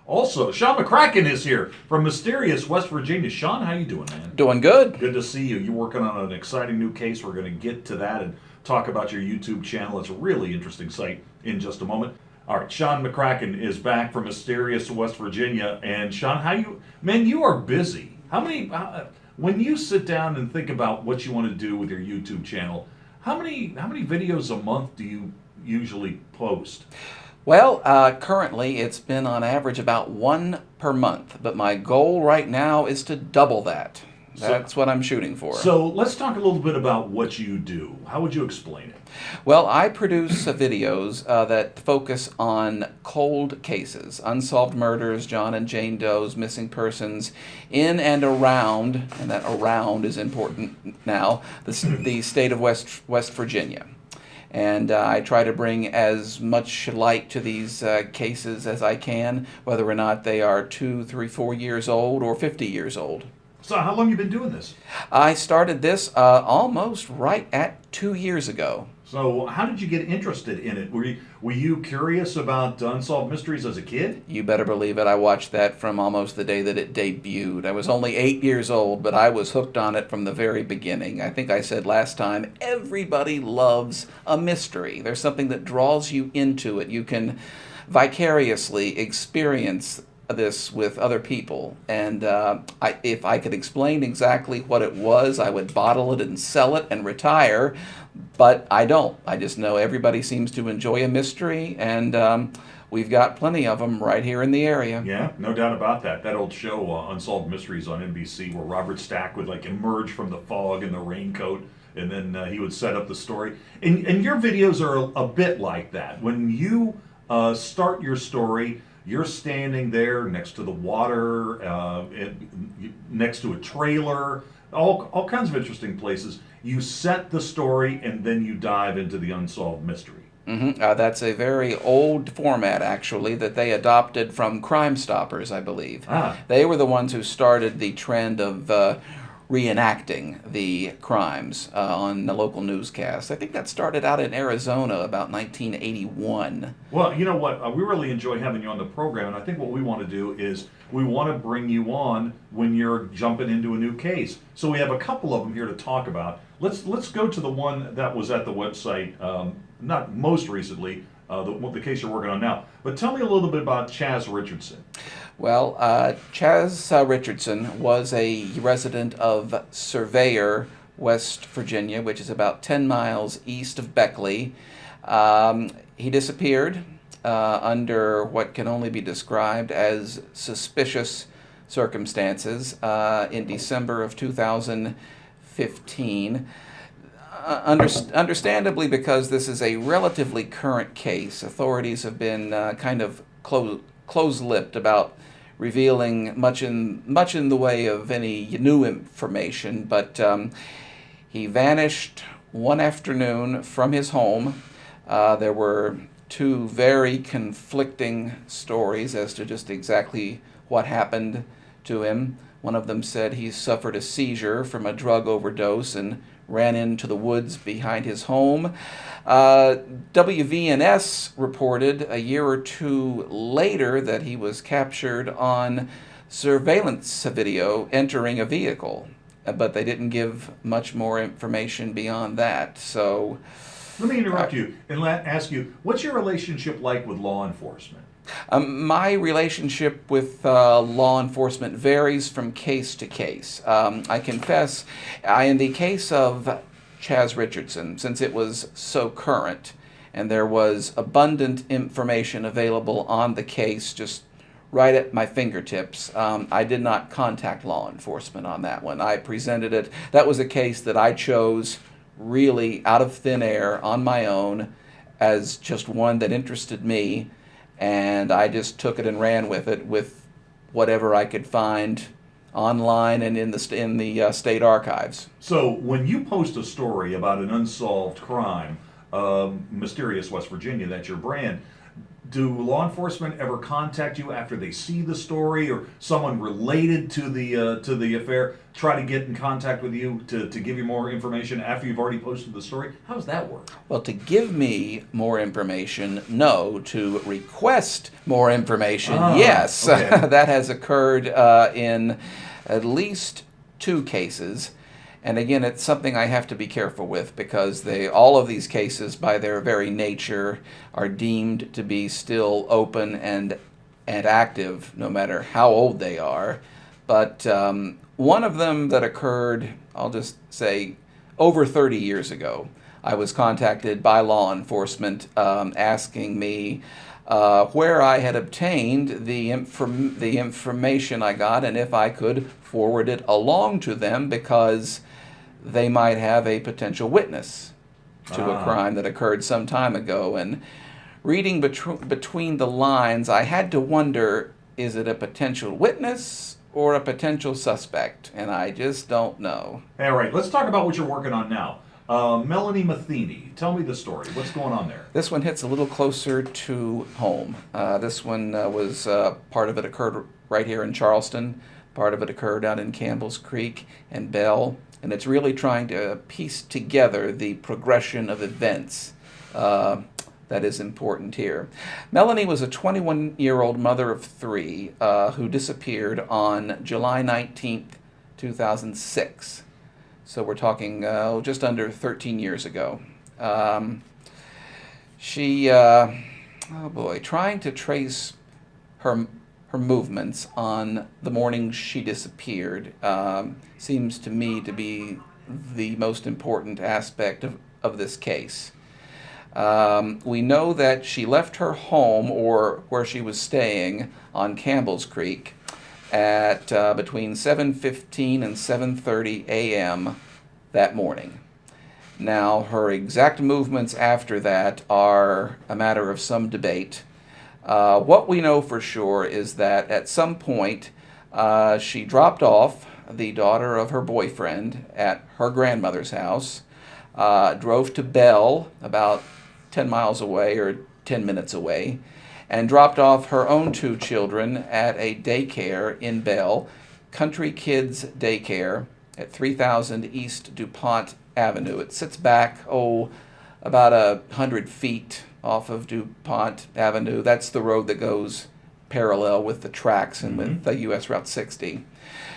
Also, Sean McCracken is here from Mysterious, West Virginia. Sean, how you doing, man? Doing good. Good to see you. You're working on an exciting new case. We're going to get to that and talk about your YouTube channel. It's a really interesting site in just a moment. All right, Sean McCracken is back from Mysterious, West Virginia. And Sean, you are busy. When you sit down and think about what you want to do with your YouTube channel, how many videos a month do you usually post? Well, currently it's been on average about one per month, but my goal right now is to double that. That's what I'm shooting for. So let's talk a little bit about what you do. How would you explain it? Well, I produce videos that focus on cold cases, unsolved murders, John and Jane Doe's, missing persons in and around, and that around is important now, the state of West Virginia. And I try to bring as much light to these cases as I can, whether or not they are 2, 3, 4 years old or 50 years old. So how long have you been doing this? I started this almost right at 2 years ago. So how did you get interested in it? Were you curious about unsolved mysteries as a kid? You better believe it. I watched that from almost the day that it debuted. I was only 8 years old, but I was hooked on it from the very beginning. I think I said last time, everybody loves a mystery. There's something that draws you into it. You can vicariously experience this with other people, and if I could explain exactly what it was, I would bottle it and sell it and retire, but I don't. I just know everybody seems to enjoy a mystery, and we've got plenty of them right here in the area. Yeah, no doubt about that. That old show, Unsolved Mysteries on NBC, where Robert Stack would emerge from the fog in the raincoat, and then he would set up the story. And your videos are a bit like that. When you start your story, you're standing there next to the water, next to a trailer, all kinds of interesting places. You set the story, and then you dive into the unsolved mystery. That's a very old format, actually, that they adopted from Crime Stoppers, I believe. They were the ones who started the trend of reenacting the crimes on the local newscast. I think that started out in Arizona about 1981. Well, you know what? We really enjoy having you on the program, and I think what we want to do is we want to bring you on when you're jumping into a new case. So we have a couple of them here to talk about. Let's go to the one that was at the website, not most recently, the case you're working on now. But tell me a little bit about Chaz Richardson. Well, Chaz Richardson was a resident of Surveyor, West Virginia, which is about 10 miles east of Beckley. He disappeared under what can only be described as suspicious circumstances in December of 2015. Understandably, because this is a relatively current case, authorities have been kind of close-lipped about revealing much in the way of any new information, but he vanished one afternoon from his home. There were two very conflicting stories as to just exactly what happened to him. One of them said he suffered a seizure from a drug overdose and ran into the woods behind his home. WVNS reported a year or two later that he was captured on surveillance video entering a vehicle, but they didn't give much more information beyond that. So, let me interrupt you and ask you, what's your relationship like with law enforcement? My relationship with law enforcement varies from case to case. I confess, in the case of Chaz Richardson, since it was so current and there was abundant information available on the case just right at my fingertips, I did not contact law enforcement on that one. I presented it. That was a case that I chose really out of thin air on my own as just one that interested me, and I just took it and ran with it with whatever I could find online and in the state archives. So when you post a story about an unsolved crime, Mysterious West Virginia, that's your brand, do law enforcement ever contact you after they see the story, or someone related to the affair try to get in contact with you to give you more information after you've already posted the story? How does that work? Well, to give me more information, no. To request more information, yes. Okay. That has occurred in at least 2 cases. And again, it's something I have to be careful with because all of these cases, by their very nature, are deemed to be still open and active, no matter how old they are. But one of them that occurred, I'll just say, over 30 years ago, I was contacted by law enforcement asking me where I had obtained the information I got and if I could forward it along to them because they might have a potential witness to a crime that occurred some time ago. And reading between the lines, I had to wonder, is it a potential witness or a potential suspect? And I just don't know. All right, let's talk about what you're working on now. Melanie Metheny, tell me the story. What's going on there? This one hits a little closer to home. This one was part of it occurred right here in Charleston. Part of it occurred out in Campbell's Creek and Bell. And it's really trying to piece together the progression of events that is important here. Melanie was a 21-year-old mother of 3 who disappeared on July 19th, 2006. So we're talking just under 13 years ago. She, trying to trace her movements on the morning she disappeared seems to me to be the most important aspect of this case. We know that she left her home or where she was staying on Campbell's Creek at between 7:15 and 7:30 a.m. that morning. Now, her exact movements after that are a matter of some debate. What we know for sure is that at some point she dropped off the daughter of her boyfriend at her grandmother's house, drove to Bell, about 10 miles away or 10 minutes away, and dropped off her own 2 children at a daycare in Bell, Country Kids Daycare at 3000 East DuPont Avenue. It sits back, about 100 feet off of DuPont Avenue. That's the road that goes parallel with the tracks and with the US Route 60.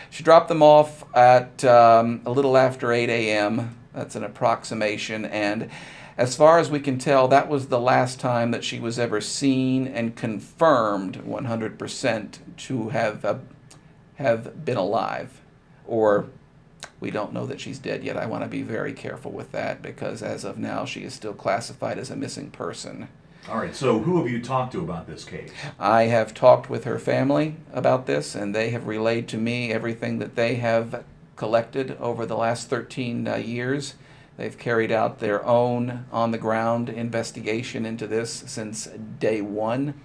She dropped them off at a little after 8 a.m. That's an approximation. And as far as we can tell, that was the last time that she was ever seen and confirmed 100% to have been alive. Or we don't know that she's dead yet. I want to be very careful with that because as of now, she is still classified as a missing person. All right, so who have you talked to about this case? I have talked with her family about this, and they have relayed to me everything that they have collected over the last 13 years. They've carried out their own on-the-ground investigation into this since day 1.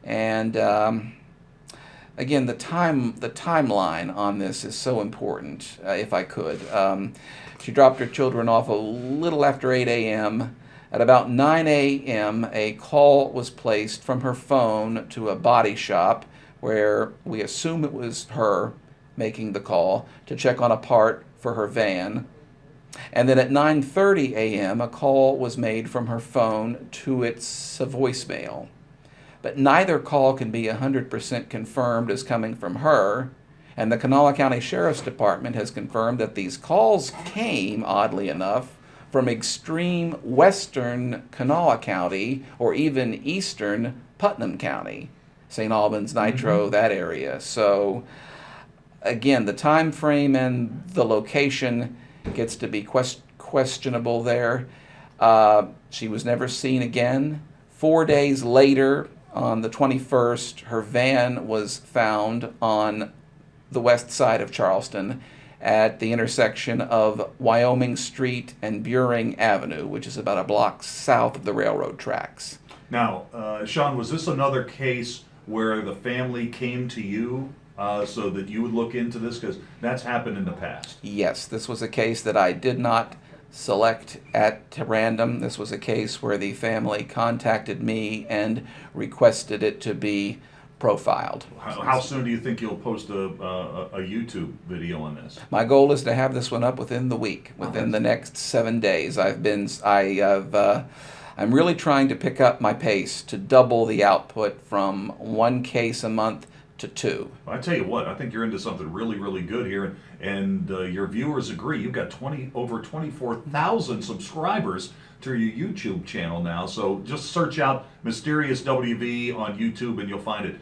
And again, the timeline on this is so important, if I could. She dropped her children off a little after 8 a.m. At about 9 a.m., a call was placed from her phone to a body shop where we assume it was her making the call to check on a part for her van. And then at 9:30 a.m., a call was made from her phone to its voicemail. But neither call can be 100% confirmed as coming from her, and the Kanawha County Sheriff's Department has confirmed that these calls came, oddly enough, from extreme western Kanawha County or even eastern Putnam County, St. Albans, Nitro, that area. So again, the time frame and the location gets to be questionable there. She was never seen again. 4 days later, on the 21st, her van was found on the west side of Charleston at the intersection of Wyoming Street and Buring Avenue, which is about a block south of the railroad tracks. Now, Sean, was this another case where the family came to you so that you would look into this? Because that's happened in the past. Yes, this was a case that I did not select at random. This was a case where the family contacted me and requested it to be profiled. How soon do you think you'll post a YouTube video on this? My goal is to have this one up within the week, within the next 7 days. I'm really trying to pick up my pace to double the output from 1 case a month to 2. I tell you what, I think you're into something really, really good here, and your viewers agree. You've got over 24,000 subscribers to your YouTube channel now, so just search out Mysterious WV on YouTube and you'll find it.